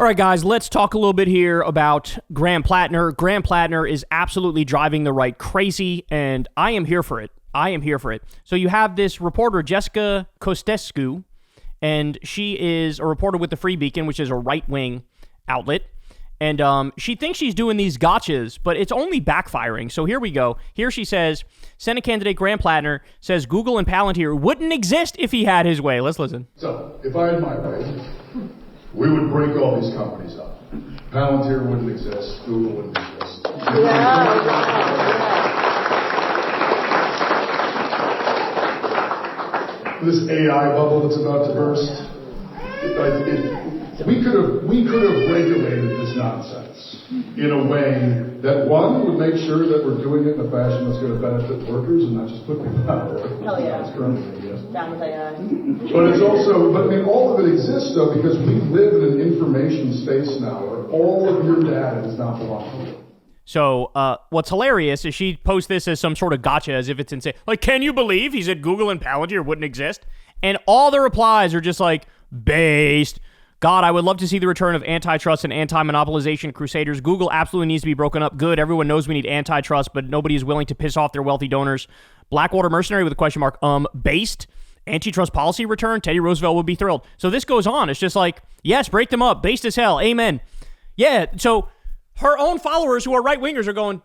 All right, guys, let's talk a little bit here about Graham Platner. Graham Platner is absolutely driving the right crazy, and I am here for it. So you have this reporter, Jessica Kostescu, and she is a reporter with the Free Beacon, which is a right-wing outlet. And she thinks she's doing these gotchas, but it's only backfiring. So here we go. Here she says, Senate candidate Graham Platner says Google and Palantir wouldn't exist if he had his way. Let's listen. So, if I had my way, we would break all these companies up. Palantir wouldn't exist. Google wouldn't exist. This AI bubble that's about to burst, we could have regulated this nonsense in a way that, one, would make sure that we're doing it in a fashion that's going to benefit workers and not just put people out. Hell yeah. It's currently, yes. Down with AI. But it's also, I mean, all of it exists, though, because we live in an information space now where all of your data does not belong to you. So what's hilarious is she posts this as some sort of gotcha, as if it's insane. Like, can you believe he said Google and Palantir wouldn't exist? And all the replies are just like, based. God, I would love to see the return of antitrust and anti-monopolization crusaders. Google absolutely needs to be broken up. Good. Everyone knows we need antitrust, but nobody is willing to piss off their wealthy donors. Blackwater mercenary with a question mark. Based. Antitrust policy return. Teddy Roosevelt would be thrilled. So this goes on. It's just like, yes, break them up. Based as hell. Amen. Yeah. So her own followers who are right-wingers are going,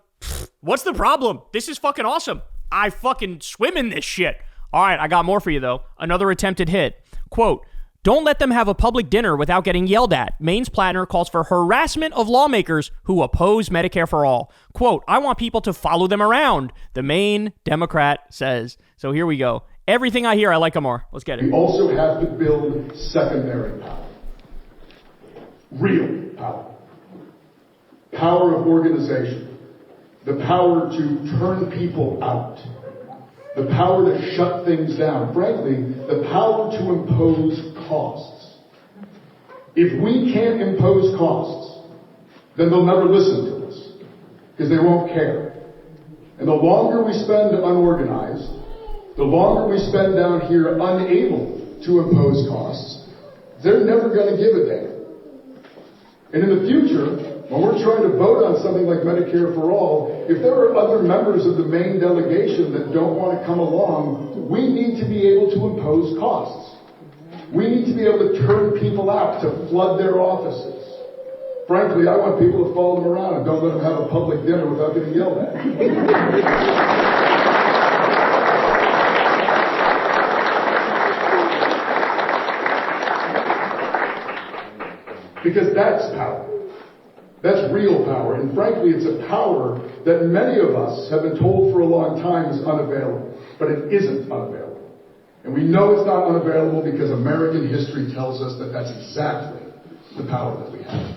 what's the problem? This is fucking awesome. I fucking swim in this shit. All right. I got more for you, though. Another attempted hit. Quote, don't let them have a public dinner without getting yelled at. Maine's Platner calls for harassment of lawmakers who oppose Medicare for all. Quote, I want people to follow them around, the Maine Democrat says. So here we go. Everything I hear, I like them more. Let's get it. We also have to build secondary power. Real power. Power of organization. The power to turn people out. The power to shut things down. Frankly, the power to impose costs. If we can't impose costs, then they'll never listen to us because they won't care. And the longer we spend unorganized, the longer we spend down here unable to impose costs, they're never going to give a damn. And in the future, when we're trying to vote on something like Medicare for all, if there are other members of the Maine delegation that don't want to come along, we need to be able to impose costs. We need to be able to turn people out, to flood their offices. Frankly, I want people to follow them around and don't let them have a public dinner without getting yelled at. Because that's power. That's real power. And frankly, it's a power that many of us have been told for a long time is unavailable. But it isn't unavailable. And we know it's not unavailable because American history tells us that that's exactly the power that we have.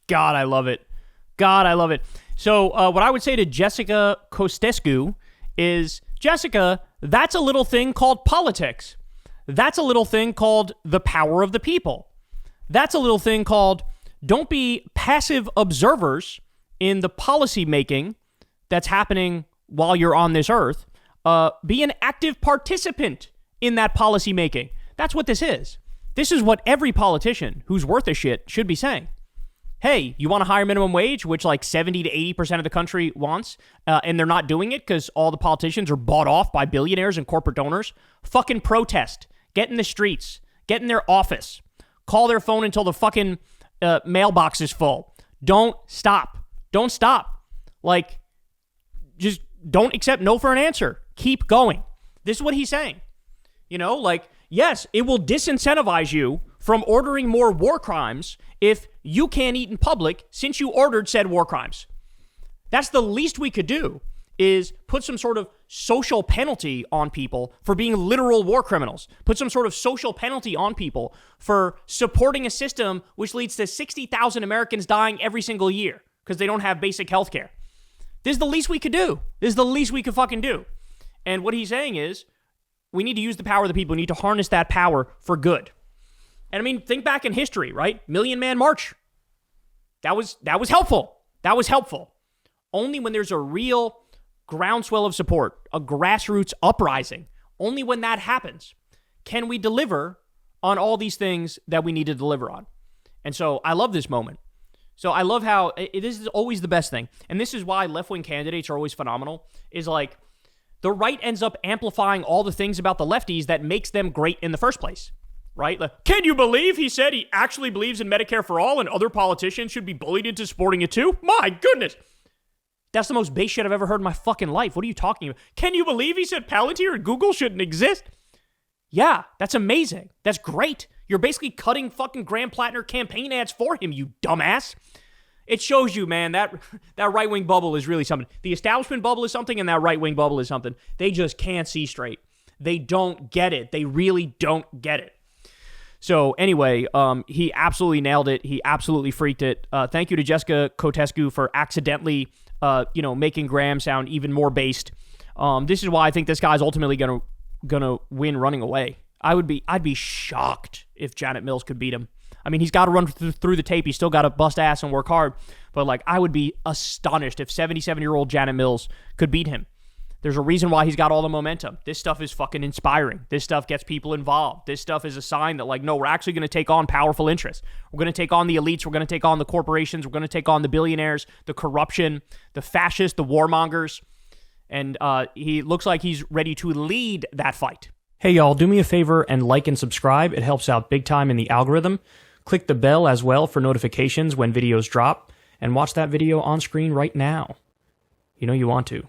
God, I love it. God, I love it. So what I would say to Jessica Kostescu is, Jessica, that's a little thing called politics. That's a little thing called the power of the people. That's a little thing called don't be passive observers in the policy making that's happening while you're on this earth. Be an active participant in that policy making. That's what this is. This is what every politician who's worth a shit should be saying. Hey, you want a higher minimum wage, which like 70 to 80% of the country wants, and they're not doing it because all the politicians are bought off by billionaires and corporate donors? Fucking protest. Get in the streets. Get in their office. Call their phone until the fucking mailbox is full. Don't stop. Don't stop. Like, just don't accept no for an answer. Keep going. This is what he's saying. You know, like, yes, it will disincentivize you from ordering more war crimes if you can't eat in public since you ordered said war crimes. That's the least we could do, is put some sort of social penalty on people for being literal war criminals. Put some sort of social penalty on people for supporting a system which leads to 60,000 Americans dying every single year because they don't have basic health care. This is the least we could do. This is the least we could fucking do. And what he's saying is, we need to use the power of the people. We need to harness that power for good. And I mean, think back in history, right? Million Man March. That was helpful. That was helpful. Only when there's a real groundswell of support, a grassroots uprising, only when that happens can we deliver on all these things that we need to deliver on. And so I love this moment. So I love how it is always the best thing. And this is why left-wing candidates are always phenomenal, is like the right ends up amplifying all the things about the lefties that makes them great in the first place, right? Like, can you believe he said he actually believes in Medicare for all and other politicians should be bullied into supporting it too? My goodness. That's the most base shit I've ever heard in my fucking life. What are you talking about? Can you believe he said Palantir and Google shouldn't exist? Yeah, that's amazing. That's great. You're basically cutting fucking Graham Platner campaign ads for him, you dumbass. It shows you, man, that right-wing bubble is really something. The establishment bubble is something, and that right-wing bubble is something. They just can't see straight. They don't get it. They really don't get it. So anyway, he absolutely nailed it. He absolutely freaked it. Thank you to Jessica Kotescu for accidentally, making Graham sound even more based. This is why I think this guy's ultimately gonna win running away. I'd be shocked if Janet Mills could beat him. I mean, he's got to run through the tape. He's still got to bust ass and work hard. But, like, I would be astonished if 77-year-old Janet Mills could beat him. There's a reason why he's got all the momentum. This stuff is fucking inspiring. This stuff gets people involved. This stuff is a sign that, like, no, we're actually going to take on powerful interests. We're going to take on the elites. We're going to take on the corporations. We're going to take on the billionaires, the corruption, the fascists, the warmongers. And he looks like he's ready to lead that fight. Hey, y'all, do me a favor and like and subscribe. It helps out big time in the algorithm. Click the bell as well for notifications when videos drop, and watch that video on screen right now. You know you want to.